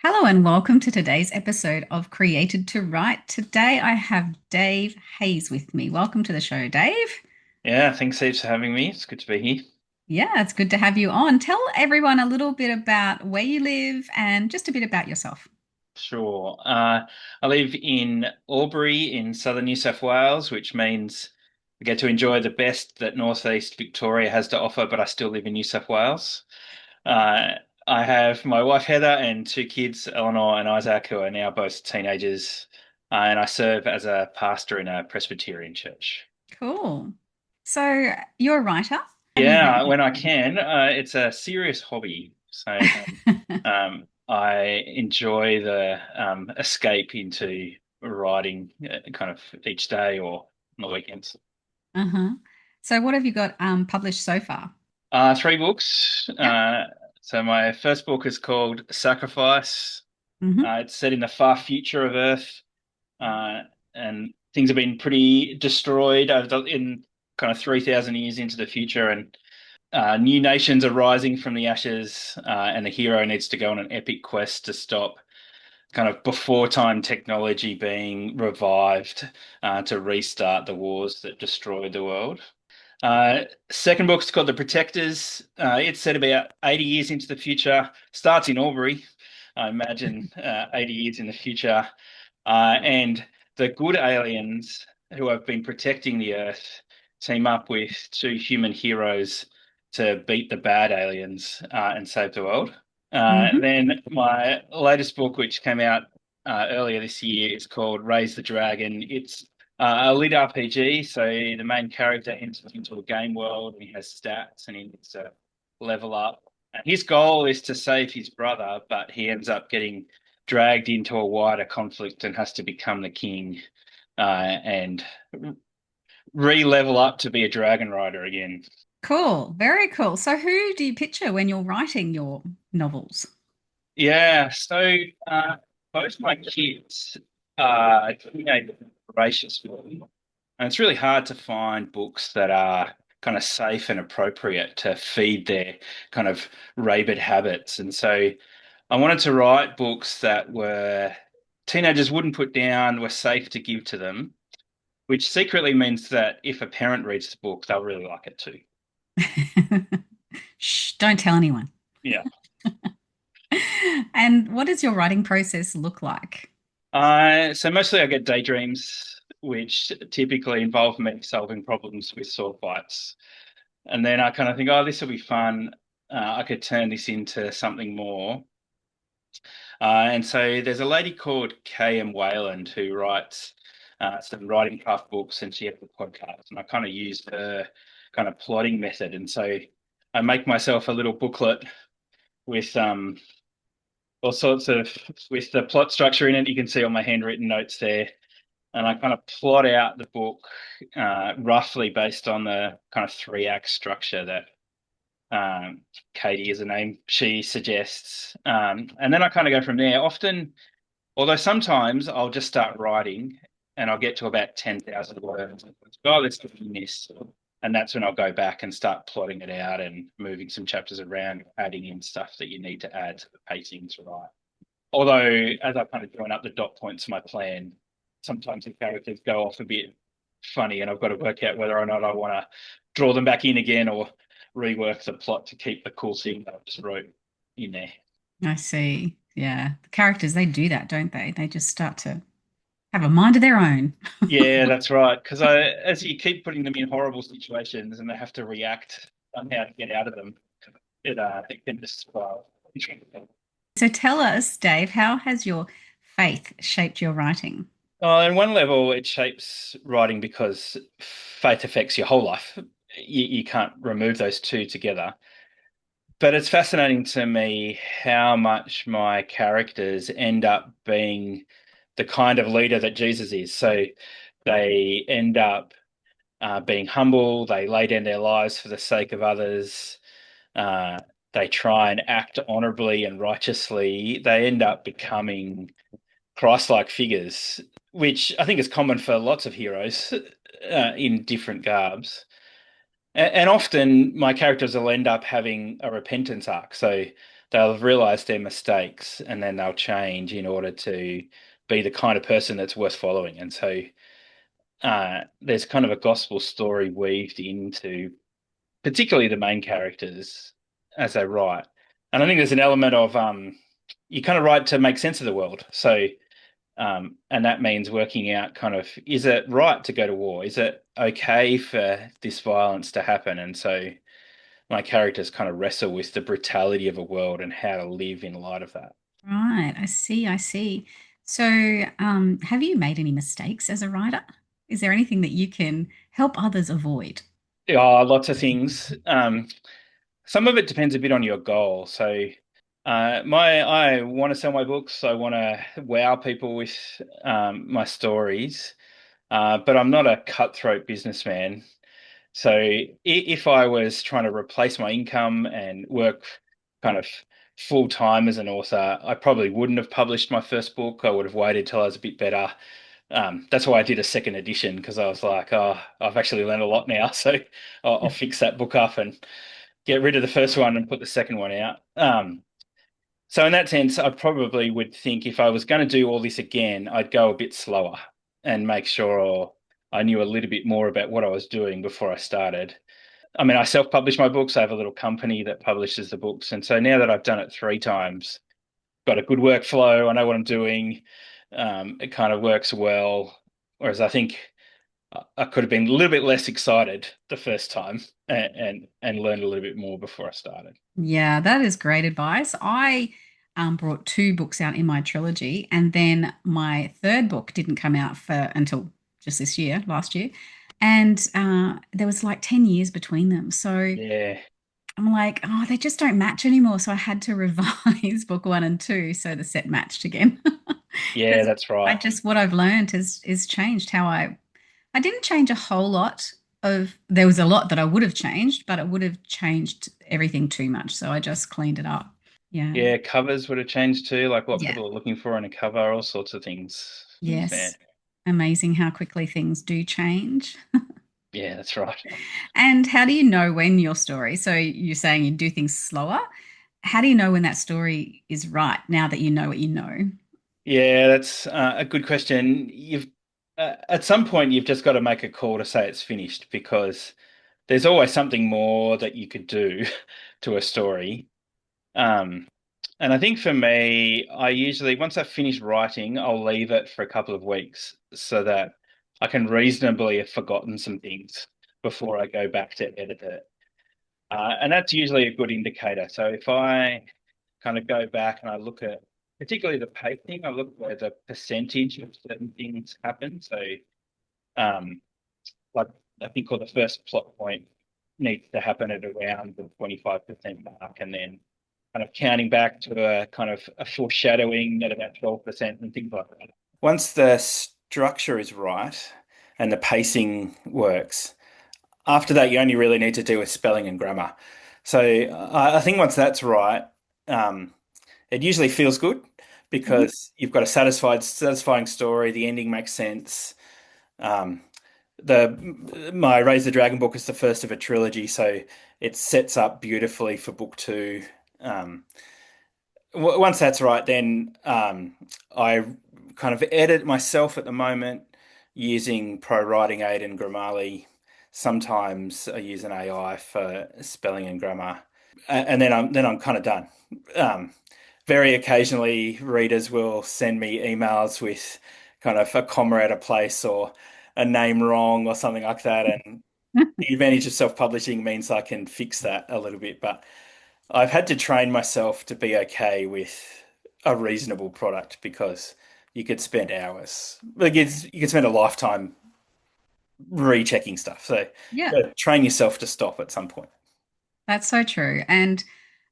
Hello and welcome to today's episode of Created to Write. Today I have Dave Hayes with me. Welcome to the show, Dave. Yeah, thanks heaps for having me. It's good to be here. Yeah, it's good to have you on. Tell everyone a little bit about where you live and just a bit about yourself. Sure. I live in Albury in southern New South Wales, which means I get to enjoy the best that northeast Victoria has to offer, but I still live in New South Wales. Uh, I have my wife Heather and two kids, Eleanor and Isaac, who are now both teenagers, and I serve as a pastor in a Presbyterian church. Cool. So you're a writer. Have you Yeah, written? when I can. It's a serious hobby. So I enjoy the escape into writing kind of each day or on the weekends. Uh-huh. So what have you got published so far? Three books. Yep. So my first book is called Sacrifice. Hmm. It's set in the far future of Earth, uh, and things have been pretty destroyed in kind of 3,000 years into the future, and new nations are rising from the ashes, and the hero needs to go on an epic quest to stop kind of before time technology being revived to restart the wars that destroyed the world. Second book's called The Protectors. It's set about 80 years into the future, starts in Albury, I imagine 80 years in the future. And the good aliens who have been protecting the Earth team up with two human heroes to beat the bad aliens and save the world. Hmm. Then my latest book, which came out earlier this year, is called Raise the Dragon. It's a lit RPG, so the main character enters into a game world and he has stats and he needs to level up. And his goal is to save his brother, but he ends up getting dragged into a wider conflict and has to become the king and re-level up to be a dragon rider again. Cool. Very cool. So who do you picture when you're writing your novels? Yeah, so uh, both my kids are teenage voracious for me. And it's really hard to find books that are kind of safe and appropriate to feed their kind of rabid habits. And so I wanted to write books that were teenagers wouldn't put down, were safe to give to them, which secretly means that if a parent reads the book, they'll really like it too. Shh, don't tell anyone. Yeah. And what does your writing process look like? So mostly I get daydreams, which typically involve me solving problems with sword fights. And then I kind of think, oh, this will be fun. I could turn this into something more. And so there's a lady called K.M. Wayland who writes some writing craft books, and she has a podcast. And I kind of use her kind of plotting method. And so I make myself a little booklet with all sorts of with the plot structure in it. You can see all my handwritten notes there, and I kind of plot out the book roughly based on the kind of three act structure that Katie is a name she suggests. And then I kind of go from there. Often, although sometimes I'll just start writing and I'll get to about 10,000 words. Oh, let's do this. And that's when I'll go back and start plotting it out and moving some chapters around, adding in stuff that you need to add to the pacing to write. Although, as I kind of join up the dot points of my plan, sometimes the characters go off a bit funny, and I've got to work out whether or not I want to draw them back in again or rework the plot to keep the cool scene that I just wrote in there. I see. Yeah. The characters, they do that, don't they? They just start to have a mind of their own. Yeah, that's right. Because as you keep putting them in horrible situations and they have to react somehow to get out of them, it can just spiral. So tell us, Dave, how has your faith shaped your writing? On one level, it shapes writing because faith affects your whole life. You can't remove those two together. But it's fascinating to me how much my characters end up being the kind of leader that Jesus is. So they end up being humble, they lay down their lives for the sake of others, uh, they try and act honorably and righteously. They end up becoming Christ-like figures, which I think is common for lots of heroes in different garbs. And often my characters will end up having a repentance arc. So they'll have realized their mistakes and then they'll change in order to be the kind of person that's worth following. And so there's kind of a gospel story weaved into particularly the main characters as they write. And I think there's an element of you kind of write to make sense of the world. So and that means working out kind of, is it right to go to war? Is it okay for this violence to happen? And so my characters kind of wrestle with the brutality of a world and how to live in light of that. Right. I see. I see. So, have you made any mistakes as a writer? Is there anything that you can help others avoid? Yeah, lots of things. Some of it depends a bit on your goal. So, I want to sell my books. I want to wow people with my stories, but I'm not a cutthroat businessman. So, if I was trying to replace my income and work kind of full time as an author, I probably wouldn't have published my first book. I would have waited till I was a bit better. That's why I did a second edition because I was like, oh, I've actually learned a lot now. So I'll fix that book up and get rid of the first one and put the second one out. So in that sense, I probably would think if I was going to do all this again, I'd go a bit slower and make sure I knew a little bit more about what I was doing before I started. I mean, I self-publish my books. I have a little company that publishes the books. And so now that I've done it three times, got a good workflow, I know what I'm doing. It kind of works well. Whereas I think I could have been a little bit less excited the first time and learned a little bit more before I started. Yeah, that is great advice. I brought two books out in my trilogy, and then my third book didn't come out for until just this year, last year. And there was like 10 years between them. So Yeah, I'm like, oh, they just don't match anymore. So I had to revise book one and two so the set matched again. yeah, Because that's I right. just what I've learned is changed how I didn't change a whole lot of there was a lot that I would have changed, but it would have changed everything too much. So I just cleaned it up. Yeah. Yeah, covers would have changed too, like what Yeah. people are looking for in a cover, all sorts of things. Yeah, Yes. Amazing how quickly things do change. yeah, that's right. And how do you know when your story, so you're saying you do things slower, how do you know when that story is right now that you know what you know? Yeah, that's a good question. You've at some point you've just got to make a call to say it's finished because there's always something more that you could do to a story. Um, and I think for me, I usually once I finish writing, I'll leave it for a couple of weeks so that I can reasonably have forgotten some things before I go back to edit it. And that's usually a good indicator. So if I kind of go back and I look at particularly the pacing, I look at where the percentage of certain things happen. So um, like I think or the first plot point needs to happen at around the 25% mark and then kind of counting back to a kind of a foreshadowing at about 12% and things like that. Once the structure is right and the pacing works, after that, you only really need to do with spelling and grammar. So I think once that's right, um, it usually feels good Mhm. because you've got a satisfying story. The ending makes sense. Um, the my Raise the Dragon book is the first of a trilogy, so it sets up beautifully for book two. Um, once that's right, then I kind of edit myself at the moment using Pro Writing Aid and Grammarly. Sometimes I use an AI for spelling and grammar, and then I'm kind of done. Um, very occasionally, readers will send me emails with kind of a comma out of place or a name wrong or something like that, and the advantage of self-publishing means I can fix that a little bit, but I've had to train myself to be okay with a reasonable product because you could spend hours. Like you could spend a lifetime rechecking stuff. So Yeah, train yourself to stop at some point. that's so true. And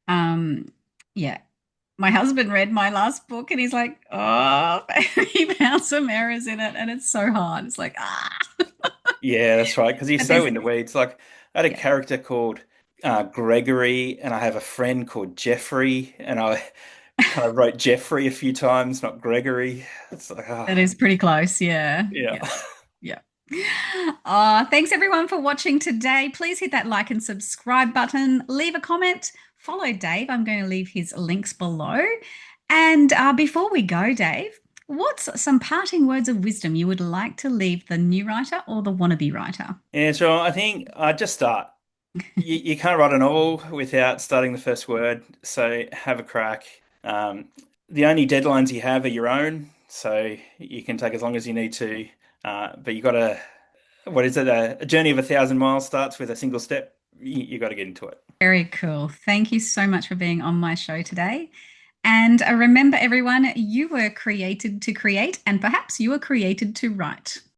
um, yeah, my husband read my last book and he's like, oh, he found some errors in it and it's so hard. It's like, ah. Yeah, that's right. Because you're But so there's, in the weeds. Like I had a yeah, character called Gregory, and I have a friend called Jeffrey, and I kind of wrote Jeffrey a few times, not Gregory. It's like, that oh, is pretty close. Yeah, yeah. yeah, yeah. Thanks everyone for watching today. Please hit that like and subscribe button, leave a comment, follow Dave. I'm going to leave his links below. And before we go, Dave, what's some parting words of wisdom you would like to leave the new writer or the wannabe writer? Yeah, so I think I'd just start. You can't write a novel without starting the first word, so have a crack. The only deadlines you have are your own, so you can take as long as you need to. But you got to, what is it? A journey of 1,000 miles starts with a single step. You got to get into it. Very cool. Thank you so much for being on my show today. And remember, everyone, you were created to create, and perhaps you were created to write.